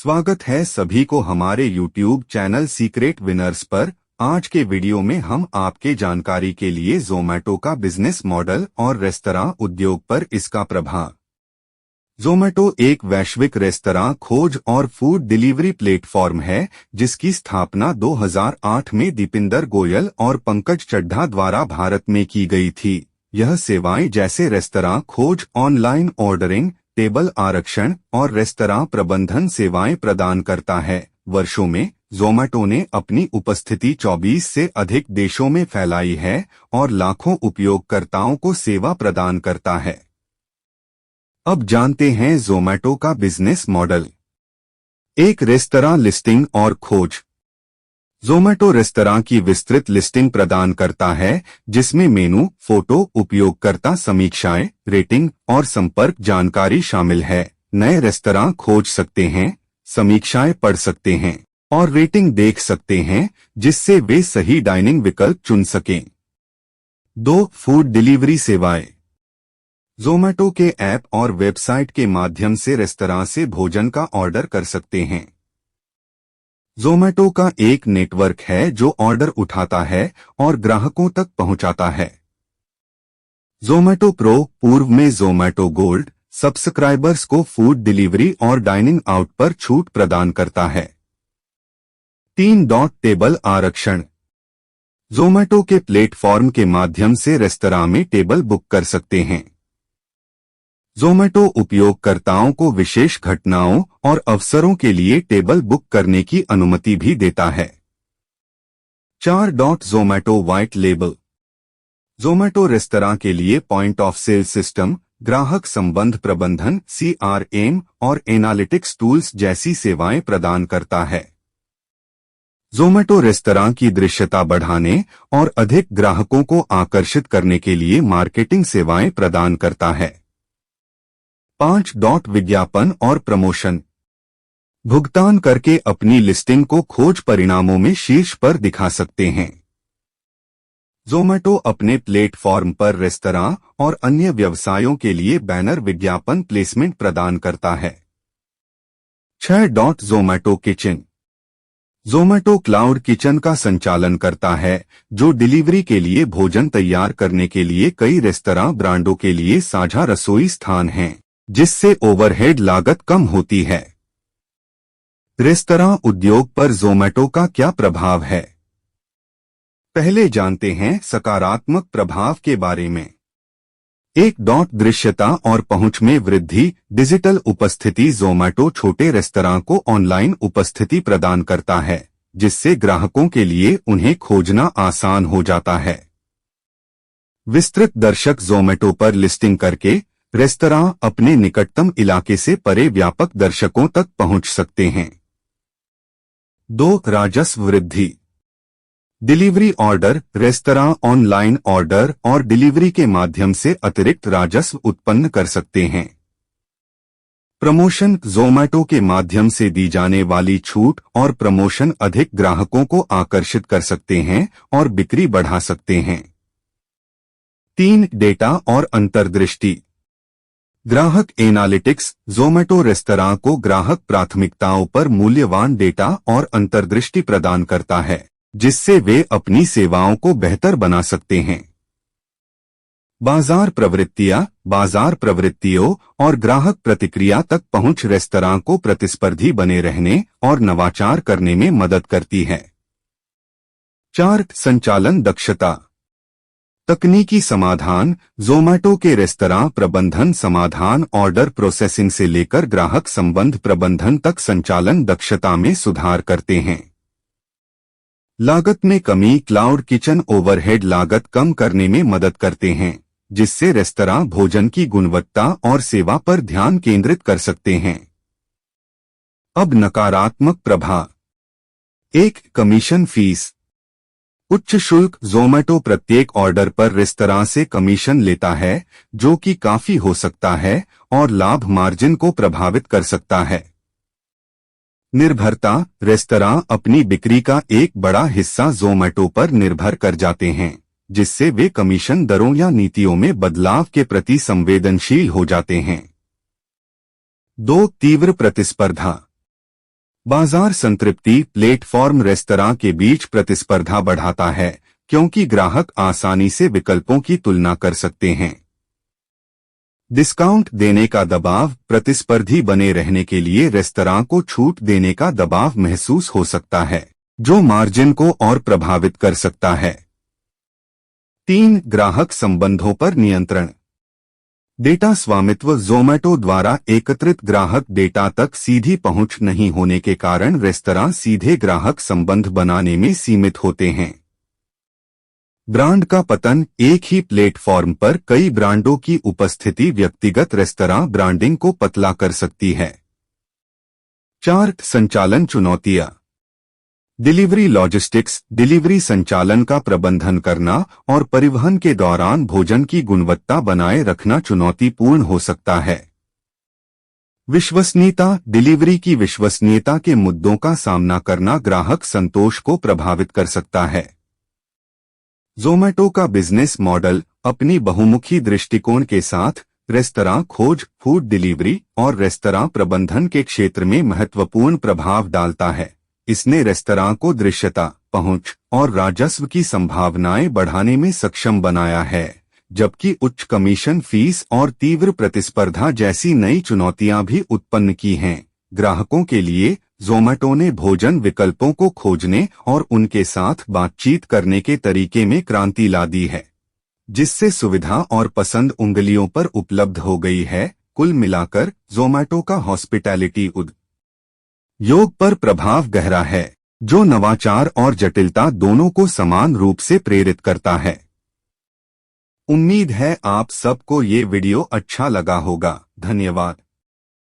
स्वागत है सभी को हमारे YouTube चैनल सीक्रेट विनर्स पर। आज के वीडियो में हम आपके जानकारी के लिए ज़ोमैटो का बिजनेस मॉडल और रेस्तरां उद्योग पर इसका प्रभाव। ज़ोमैटो एक वैश्विक रेस्तरां खोज और फूड डिलीवरी प्लेटफॉर्म है, जिसकी स्थापना 2008 में दीपिंदर गोयल और पंकज चड्ढा द्वारा भारत में की गई थी। यह सेवाएं जैसे रेस्तरां खोज, ऑनलाइन ऑर्डरिंग, टेबल आरक्षण और रेस्तरां प्रबंधन सेवाएं प्रदान करता है। वर्षों में ज़ोमैटो ने अपनी उपस्थिति 24 से अधिक देशों में फैलाई है और लाखों उपयोगकर्ताओं को सेवा प्रदान करता है। अब जानते हैं ज़ोमैटो का बिजनेस मॉडल। एक रेस्तरां लिस्टिंग और खोज। ज़ोमैटो रेस्तरां की विस्तृत लिस्टिंग प्रदान करता है, जिसमें मेनू, फोटो, उपयोगकर्ता समीक्षाएं, रेटिंग और संपर्क जानकारी शामिल है। नए रेस्तरां खोज सकते हैं, समीक्षाएं पढ़ सकते हैं और रेटिंग देख सकते हैं, जिससे वे सही डाइनिंग विकल्प चुन सकें। 2. फूड डिलीवरी सेवाएं। ज़ोमैटो के ऐप और वेबसाइट के माध्यम से रेस्तरां से भोजन का ऑर्डर कर सकते हैं। ज़ोमैटो का एक नेटवर्क है जो ऑर्डर उठाता है और ग्राहकों तक पहुंचाता है। ज़ोमैटो प्रो पूर्व में ज़ोमैटो गोल्ड सब्सक्राइबर्स को फूड डिलीवरी और डाइनिंग आउट पर छूट प्रदान करता है। 3. टेबल आरक्षण। ज़ोमैटो के प्लेटफॉर्म के माध्यम से रेस्तरां में टेबल बुक कर सकते हैं। ज़ोमैटो उपयोगकर्ताओं को विशेष घटनाओं और अवसरों के लिए टेबल बुक करने की अनुमति भी देता है। 4. Zomato white label. Zomato restaurant के लिए पॉइंट ऑफ सेल सिस्टम, ग्राहक संबंध प्रबंधन (CRM) और एनालिटिक्स टूल्स जैसी सेवाएं प्रदान करता है। ज़ोमैटो रेस्तरां की दृश्यता बढ़ाने और अधिक ग्राहकों को आकर्षित करने के लिए मार्केटिंग सेवाएं प्रदान करता है। 5. विज्ञापन और प्रमोशन। भुगतान करके अपनी लिस्टिंग को खोज परिणामों में शीर्ष पर दिखा सकते हैं। ज़ोमैटो अपने प्लेटफॉर्म पर रेस्तरां और अन्य व्यवसायों के लिए बैनर विज्ञापन प्लेसमेंट प्रदान करता है। 6. Zomato kitchen. Zomato cloud kitchen का संचालन करता है, जो डिलीवरी के लिए भोजन तैयार करने के लिए कई रेस्तरां ब्रांडों के लिए साझा रसोई स्थान हैं, जिससे ओवरहेड लागत कम होती है। रेस्तरां उद्योग पर ज़ोमैटो का क्या प्रभाव है? पहले जानते हैं सकारात्मक प्रभाव के बारे में। 1. दृश्यता और पहुंच में वृद्धि। डिजिटल उपस्थिति। ज़ोमैटो छोटे रेस्तरां को ऑनलाइन उपस्थिति प्रदान करता है, जिससे ग्राहकों के लिए उन्हें खोजना आसान हो जाता है। विस्तृत दर्शक। ज़ोमैटो पर लिस्टिंग करके रेस्तरां अपने निकटतम इलाके से परे व्यापक दर्शकों तक पहुंच सकते हैं। 2. राजस्व वृद्धि। Delivery order. Restaurant online order और डिलीवरी के माध्यम से अतिरिक्त राजस्व उत्पन्न कर सकते हैं। प्रमोशन। ज़ोमैटो के माध्यम से दी जाने वाली छूट और प्रमोशन अधिक ग्राहकों को आकर्षित कर सकते हैं और बिक्री बढ़ा सकते हैं। 3. डेटा और अंतर्दृष्टि। ग्राहक एनालिटिक्स। ज़ोमैटो रेस्तरां को ग्राहक प्राथमिकताओं पर मूल्यवान डेटा और अंतर्दृष्टि प्रदान करता है, जिससे वे अपनी सेवाओं को बेहतर बना सकते हैं। बाजार प्रवृत्तियां। बाजार प्रवृत्तियों और ग्राहक प्रतिक्रिया तक पहुंच रेस्तरां को प्रतिस्पर्धी बने रहने और नवाचार करने में मदद करती है। 4. संचालन दक्षता। तकनीकी समाधान। ज़ोमैटो के रेस्तरां प्रबंधन समाधान ऑर्डर प्रोसेसिंग से लेकर ग्राहक संबंध प्रबंधन तक संचालन दक्षता में सुधार करते हैं। लागत में कमी। क्लाउड किचन ओवरहेड लागत कम करने में मदद करते हैं, जिससे रेस्तरां भोजन की गुणवत्ता और सेवा पर ध्यान केंद्रित कर सकते हैं। अब नकारात्मक प्रभाव। 1. Commission fees. उच्च शुल्क। ज़ोमैटो प्रत्येक ऑर्डर पर रेस्तरां से कमीशन लेता है, जो कि काफी हो सकता है और लाभ मार्जिन को प्रभावित कर सकता है। निर्भरता। रेस्तरां अपनी बिक्री का एक बड़ा हिस्सा ज़ोमैटो पर निर्भर कर जाते हैं, जिससे वे कमीशन दरों या नीतियों में बदलाव के प्रति संवेदनशील हो जाते हैं। 2. तीव्र प्रतिस्पर्धा। बाजार संतृप्ति प्लेटफॉर्म रेस्तरां के बीच प्रतिस्पर्धा बढ़ाता है क्योंकि ग्राहक आसानी से विकल्पों की तुलना कर सकते हैं। डिस्काउंट देने का दबाव प्रतिस्पर्धी बने रहने के लिए रेस्तरां को छूट देने का दबाव महसूस हो सकता है, जो मार्जिन को और प्रभावित कर सकता है। 3. ग्राहक संबंधों पर नियंत्रण। डेटा स्वामित्व। ज़ोमैटो द्वारा एकत्रित ग्राहक डेटा तक सीधी पहुंच नहीं होने के कारण रेस्तरां सीधे ग्राहक संबंध बनाने में सीमित होते हैं। ब्रांड का पतन। एक ही प्लेटफॉर्म पर कई ब्रांडों की उपस्थिति व्यक्तिगत रेस्तरां ब्रांडिंग को पतला कर सकती है। 4. संचालन चुनौतियां। Delivery logistics. डिलीवरी संचालन का प्रबंधन करना और परिवहन के दौरान भोजन की गुणवत्ता बनाए रखना चुनौतीपूर्ण हो सकता है। विश्वसनीयता। डिलीवरी की विश्वसनीयता के मुद्दों का सामना करना ग्राहक संतोष को प्रभावित कर सकता है। ज़ोमैटो का बिजनेस मॉडल अपनी बहुमुखी दृष्टिकोण के साथ रेस्तरां खोज, फूड डिलीवरी और रेस्तरां प्रबंधन के क्षेत्र में महत्वपूर्ण प्रभाव डालता है। इसने रेस्तरां को दृश्यता, पहुंच और राजस्व की संभावनाएं बढ़ाने में सक्षम बनाया है, जबकि उच्च कमीशन फीस और तीव्र प्रतिस्पर्धा जैसी नई चुनौतियां भी उत्पन्न की हैं। ग्राहकों के लिए ज़ोमैटो ने भोजन विकल्पों को खोजने और उनके साथ बातचीत करने के तरीके में क्रांति ला दी है, जिससे सुविधा और पसंद उंगलियों पर उपलब्ध हो गई है। कुल मिलाकर ज़ोमैटो का हॉस्पिटैलिटी उद्योग पर प्रभाव गहरा है, जो नवाचार और जटिलता दोनों को समान रूप से प्रेरित करता है। उम्मीद है आप सबको ये वीडियो अच्छा लगा होगा। धन्यवाद।